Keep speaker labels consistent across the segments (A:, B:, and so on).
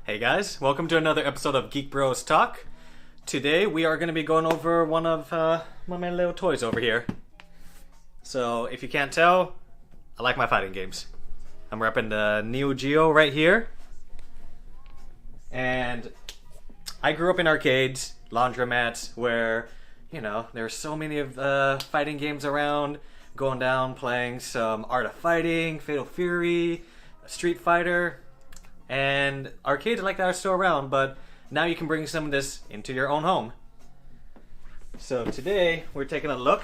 A: Hey guys, welcome to another episode of Geek Bros Talk. Today we are going to be going over one of my little toys over here. So if you can't tell, I like my fighting games. I'm repping the Neo Geo right here. And I grew up in arcades, laundromats, where, you know, there's so many of fighting games around. Going down, playing some Art of Fighting, Fatal Fury, Street Fighter, and arcades like that are still around, but now you can bring some of this into your own home. So today we're taking a look.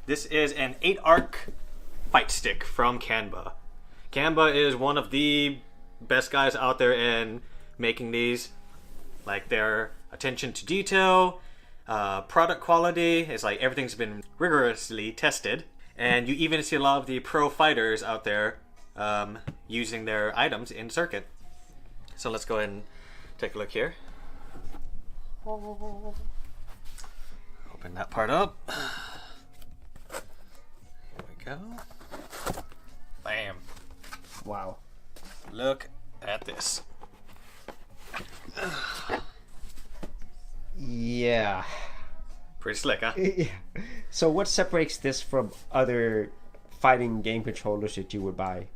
A: This is an Eightarc fight stick from Qanba. Qanba is one of the best guys out there in making these. Like their attention to detail, product quality is like everything's been rigorously tested, and you even see a lot of the pro fighters out there using their items in circuit. So let's go ahead and take a look here. Open that part up. Here we go. Bam.
B: Wow.
A: Look at this.
B: Yeah.
A: Pretty slick, huh?
B: Yeah. So what separates this from other fighting game controllers that you would buy?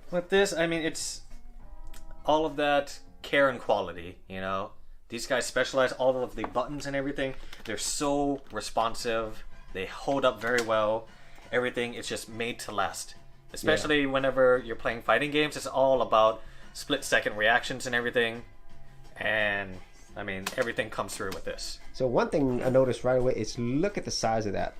A: With this, I mean, it's all of that care and quality, you know? These guys specialize all of the buttons and everything. They're so responsive. They hold up very well. Everything is just made to last. Especially whenever you're playing fighting games, it's all about split-second reactions and everything. And I mean, everything comes through with this.
B: So one thing I noticed right away is look at the size of that.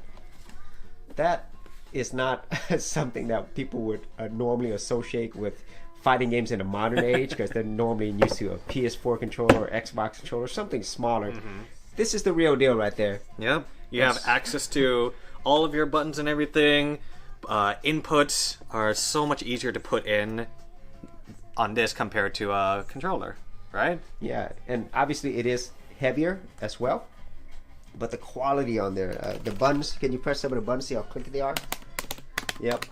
B: That is not something that people would normally associate with fighting games in a modern age, because they're normally used to a PS4 controller or Xbox controller, something smaller. Mm-hmm. This is the real deal right there.
A: Yep. You have access to all of your buttons and everything. Inputs are so much easier to put in on this compared to a controller. Right?
B: Yeah, and obviously it is heavier as well, but the quality on there, the buttons, can you press some of the buttons, see how clicky they are? Yep.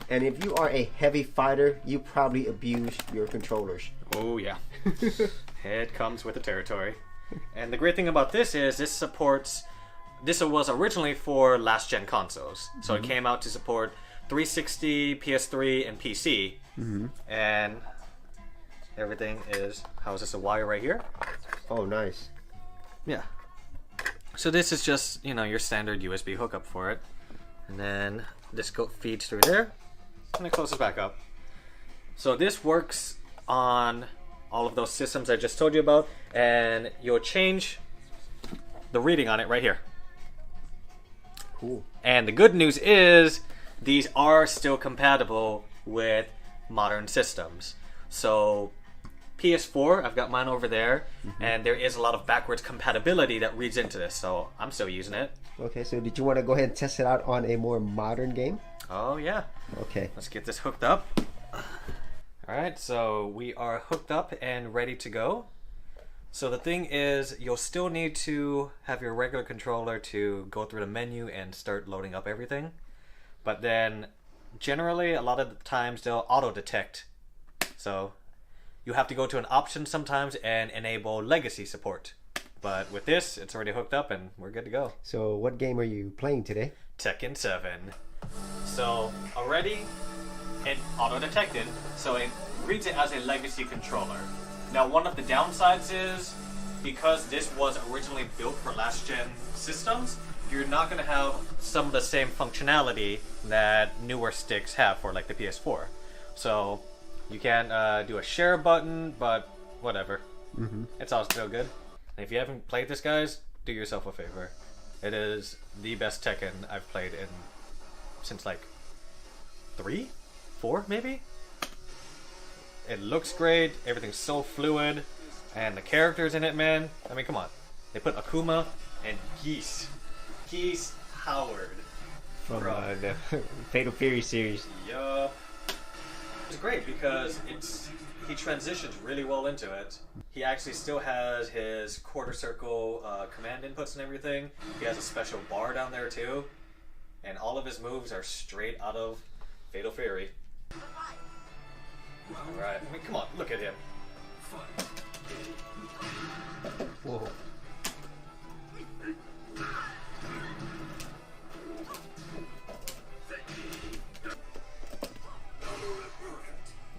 B: And if you are a heavy fighter, you probably abuse your controllers.
A: Oh yeah. It comes with the territory. And the great thing about this is this was originally for last gen consoles. So it came out to support 360, PS3, and PC. Mm-hmm. And everything is, how is this, a wire right here?
B: Oh, nice.
A: Yeah. So this is just, you know, your standard USB hookup for it. And then this feeds through there. And it closes back up. So this works on all of those systems I just told you about. And you'll change the reading on it right here.
B: Cool.
A: And the good news is these are still compatible with modern systems. So PS4, I've got mine over there, and there is a lot of backwards compatibility that reads into this, so I'm still using it.
B: Okay, so did you want to go ahead and test it out on a more modern game?
A: Oh, yeah.
B: Okay.
A: Let's get this hooked up. Alright, so we are hooked up and ready to go. So the thing is, you'll still need to have your regular controller to go through the menu and start loading up everything. But then, generally, a lot of the times, they'll auto-detect. So you have to go to an option sometimes and enable legacy support. But with this, it's already hooked up and we're good to go.
B: So what game are you playing today?
A: Tekken 7. So already it auto-detected, so it reads it as a legacy controller. Now one of the downsides is, because this was originally built for last-gen systems, you're not going to have some of the same functionality that newer sticks have for like the PS4. So you can't do a share button, but whatever. It's all still good. And if you haven't played this, guys, do yourself a favor. It is the best Tekken I've played in since like 3, 4 maybe? It looks great, everything's so fluid, and the characters in it, man. I mean, come on. They put Akuma and Geese. Geese Howard.
B: From the Fatal Fury series.
A: Yup. It's great because he transitions really well into it. He actually still has his quarter circle command inputs and everything. He has a special bar down there too. And all of his moves are straight out of Fatal Fury. Alright, I mean, come on, look at him.
B: Whoa.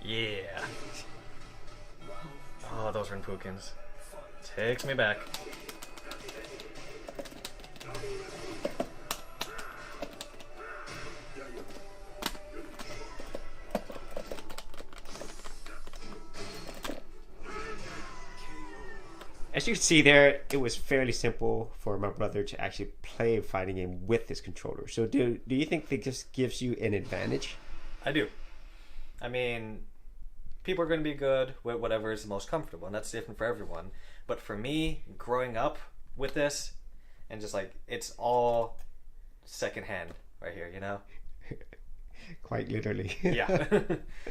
A: Yeah. Oh, those Rinpookins. Takes me back.
B: As you can see there, it was fairly simple for my brother to actually play a fighting game with this controller. So do you think that this gives you an advantage?
A: I do. I mean, people are going to be good with whatever is the most comfortable, and that's different for everyone. But for me, growing up with this, and just like, it's all secondhand right here, you know?
B: Quite literally.
A: Yeah.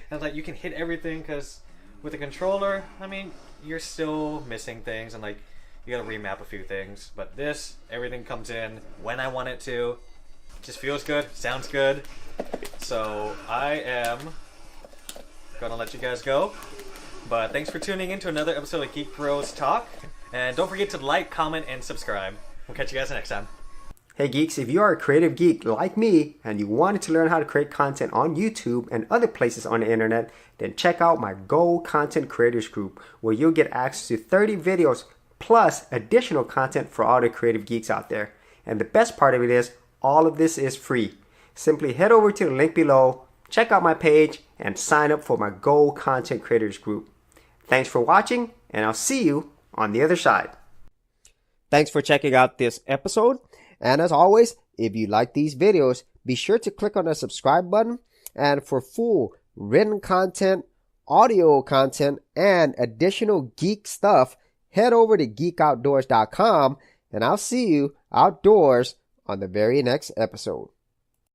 A: And like, you can hit everything, because with a controller, I mean, you're still missing things, and like, you gotta remap a few things. But this, everything comes in when I want it to. Just feels good, sounds good. So I am gonna let you guys go. But thanks for tuning in to another episode of Geek Bros Talk. And don't forget to like, comment, and subscribe. We'll catch you guys next time.
B: Hey geeks, if you are a creative geek like me and you wanted to learn how to create content on YouTube and other places on the internet, then check out my Gold Content Creators Group, where you'll get access to 30 videos plus additional content for all the creative geeks out there. And the best part of it is, all of this is free. Simply head over to the link below, check out my page, and sign up for my Gold Content Creators Group. Thanks for watching, and I'll see you on the other side. Thanks for checking out this episode. And as always, if you like these videos, be sure to click on the subscribe button. And for full written content, audio content, and additional geek stuff, head over to geekoutdoors.com, and I'll see you outdoors on the very next episode.